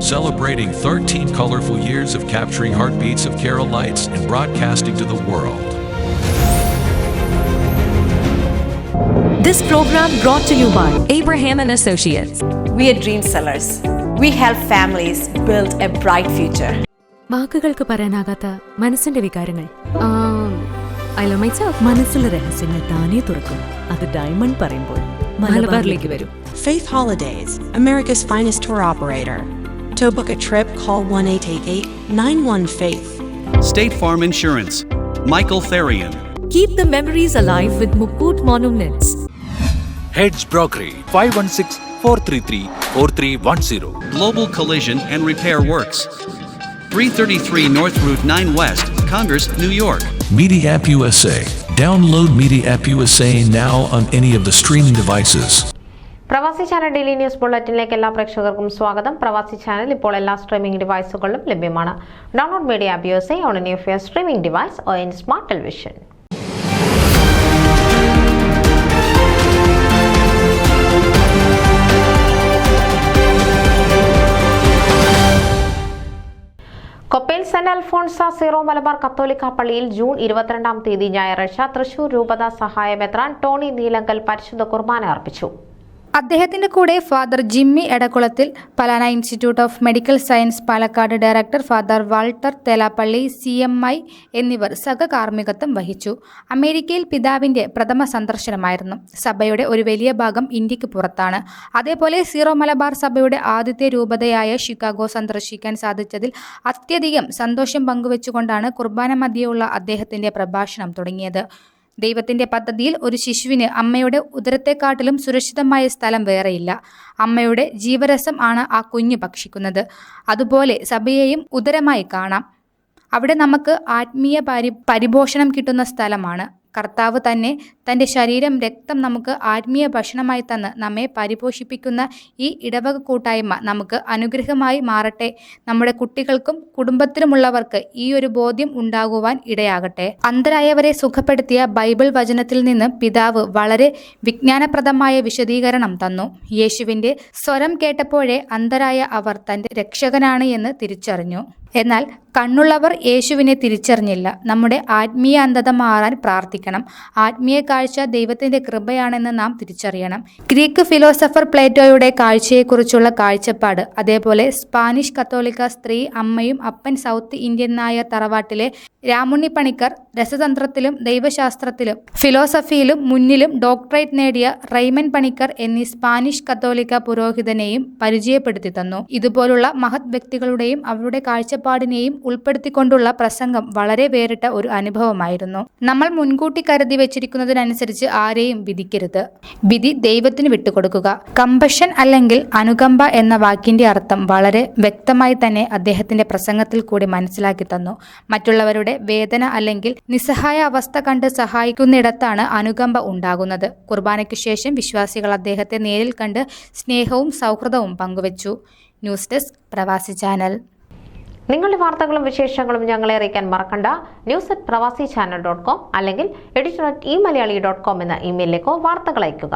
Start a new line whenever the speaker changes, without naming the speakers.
celebrating 13 colorful years of capturing heartbeats of Keralites and broadcasting to the world.
This program brought to you by Abraham and Associates.
We are dream sellers. We help families build a bright future.
വാക്കുകൾക്ക് പറയാനാകാത്ത മനസ്സിന്റെ വികാരങ്ങൾ. I love myself. മനസ്സിലെ രഹസ്യങ്ങൾ താനേ തുറക്കും. അത് diamond പറയുമ്പോൾ മലബാറിലേക്ക് വരും.
Faith Holidays, America's finest tour operator. To book a trip, call 1-888-91-FAITH.
State Farm Insurance, Michael Therian.
Keep the memories alive with Mukut Monuments.
Heads Brokery 516-433-4310.
Global Collision and Repair Works, 333 North Route 9 West, Congress, New York.
Media App USA. Download Media App USA now on any of the streaming devices.
പ്രവാസി channel daily news ബുള്ളറ്റിനിലേക്ക് എല്ലാ പ്രേക്ഷകർക്കും സ്വാഗതം. പ്രവാസി channel ഇപ്പോൾ എല്ലാ streaming ഡിവൈസുകളിലും ലഭ്യമാണ്. Download media app USA on any of your streaming device or in smart television. കൊപ്പയിൽ Saint Alphonsa Syro Malabar കത്തോലിക്ക പള്ളിയിൽ ജൂൺ 22-ാം തീയതി ഞായറാഴ്ച തൃശൂർ രൂപത സഹായ മെത്രാൻ ടോണി നീലങ്കൽ പരിശുദ്ധ കുർബാന അർപ്പിച്ചു.
അദ്ദേഹത്തിന്റെ കൂടെ father Jimmy Edakkulathil, Palana institute of medical science Palakkad director father Walter Thelappilly CMI എന്നിവർ സഹകാർമ്മികത്വം വഹിച്ചു. അമേരിക്കയിൽ പിതാവിന്റെ പ്രഥമ സന്ദർശനമായിരുന്നു. സഭയുടെ ഒരു വലിയ ഭാഗം ഇന്ത്യക്ക് പുറത്താണ്. അതേപോലെ സീറോ മലബാർ സഭയുടെ ആദ്യത്തെ രൂപതയായ ഷിക്കാഗോ സന്ദർശിക്കാൻ സാധിച്ചതിൽ അത്യധികം സന്തോഷം പങ്കുവെച്ചുകൊണ്ടാണ് കുർബാന മധ്യേയുള്ള അദ്ദേഹത്തിന്റെ പ്രഭാഷണം തുടങ്ങിയത്. ദൈവത്തിന്റെ പദ്ധതിയിൽ ഒരു ശിശുവിന് അമ്മയുടെ ഉദരത്തെക്കാട്ടിലും സുരക്ഷിതമായ സ്ഥലം വേറെയില്ല. അമ്മയുടെ ജീവരസം ആണ് ആ കുഞ്ഞു ഭക്ഷിക്കുന്നത്. അതുപോലെ സഭയെയും ഉദരമായി കാണാം. അവിടെ നമുക്ക് ആത്മീയ പരിപോഷണം കിട്ടുന്ന സ്ഥലമാണ്. കർത്താവ് തന്നെ തൻ്റെ ശരീരം, രക്തം നമുക്ക് ആത്മീയ ഭക്ഷണമായി തന്ന് നമ്മെ പരിപോഷിപ്പിക്കുന്ന ഈ ഇടവക കൂട്ടായ്മ നമുക്ക് അനുഗ്രഹമായി മാറട്ടെ. നമ്മുടെ കുട്ടികൾക്കും കുടുംബത്തിലുമുള്ളവർക്ക് ഈ ഒരു ബോധ്യം ഉണ്ടാകുവാൻ ഇടയാകട്ടെ. അന്ധരായവരെ സുഖപ്പെടുത്തിയ ബൈബിൾ വചനത്തിൽ നിന്ന് പിതാവ് വളരെ വിജ്ഞാനപ്രദമായ വിശദീകരണം തന്നു. യേശുവിൻ്റെ സ്വരം കേട്ടപ്പോഴേ അന്ധരായ അവർ തൻ്റെ രക്ഷകനാണ് എന്ന് തിരിച്ചറിഞ്ഞു. എന്നാൽ കണ്ണുള്ളവർ യേശുവിനെ തിരിച്ചറിഞ്ഞില്ല. നമ്മുടെ ആത്മീയ അന്ധത മാറാൻ പ്രാർത്ഥിക്കണം. ആത്മീയ കാഴ്ച ദൈവത്തിന്റെ കൃപയാണെന്ന് നാം തിരിച്ചറിയണം. ഗ്രീക്ക് ഫിലോസഫർ പ്ലേറ്റോയുടെ കാഴ്ചയെക്കുറിച്ചുള്ള കാഴ്ചപ്പാട്, അതേപോലെ സ്പാനിഷ് കത്തോലിക്ക സ്ത്രീ അമ്മയും അപ്പൻ സൗത്ത് ഇന്ത്യൻ നായർ തറവാട്ടിലെ രാമുണ്ണി പണിക്കർ രസതന്ത്രത്തിലും ദൈവശാസ്ത്രത്തിലും ഫിലോസഫിയിലും മുന്നിലും ഡോക്ടറേറ്റ് നേടിയ റൈമൻ പണിക്കർ എന്നീ സ്പാനിഷ് കത്തോലിക്ക പുരോഹിതനെയും പരിചയപ്പെടുത്തി തന്നു. ഇതുപോലുള്ള മഹത് വ്യക്തികളുടെയും അവരുടെ കാഴ്ചപ്പാടിനെയും ഉൾപ്പെടുത്തിക്കൊണ്ടുള്ള പ്രസംഗം വളരെ വേറിട്ട ഒരു അനുഭവമായിരുന്നു. നമ്മൾ മുൻകൂട്ടി കരുതി വെച്ചിരിക്കുന്നതിനനുസരിച്ച് ആരെയും വിധിക്കരുത്. വിധി ദൈവത്തിന് വിട്ടുകൊടുക്കുക. കമ്പഷൻ അല്ലെങ്കിൽ അനുകമ്പ എന്ന വാക്കിന്റെ അർത്ഥം വളരെ വ്യക്തമായി തന്നെ അദ്ദേഹത്തിന്റെ പ്രസംഗത്തിൽ കൂടി മനസ്സിലാക്കി തന്നു. മറ്റുള്ളവരുടെ വേദന അല്ലെങ്കിൽ നിസ്സഹായ അവസ്ഥ കണ്ട് സഹായിക്കുന്നിടത്താണ് അനുകമ്പ ഉണ്ടാകുന്നത്. കുർബാനയ്ക്ക് ശേഷം വിശ്വാസികൾ അദ്ദേഹത്തെ നേരിൽ കണ്ട് സ്നേഹവും സൗഹൃദവും പങ്കുവച്ചു. ന്യൂസ് ഡെസ്ക് പ്രവാസി ചാനൽ.
നിങ്ങളുടെ വാർത്തകളും വിശേഷങ്ങളും ഞങ്ങളെ അറിയിക്കാൻ മറക്കണ്ട. news@pravasichannel.com അല്ലെങ്കിൽ editor@eMalayali.com എന്ന ഇമെയിലിലേക്കോ വാർത്തകൾ അയയ്ക്കുക.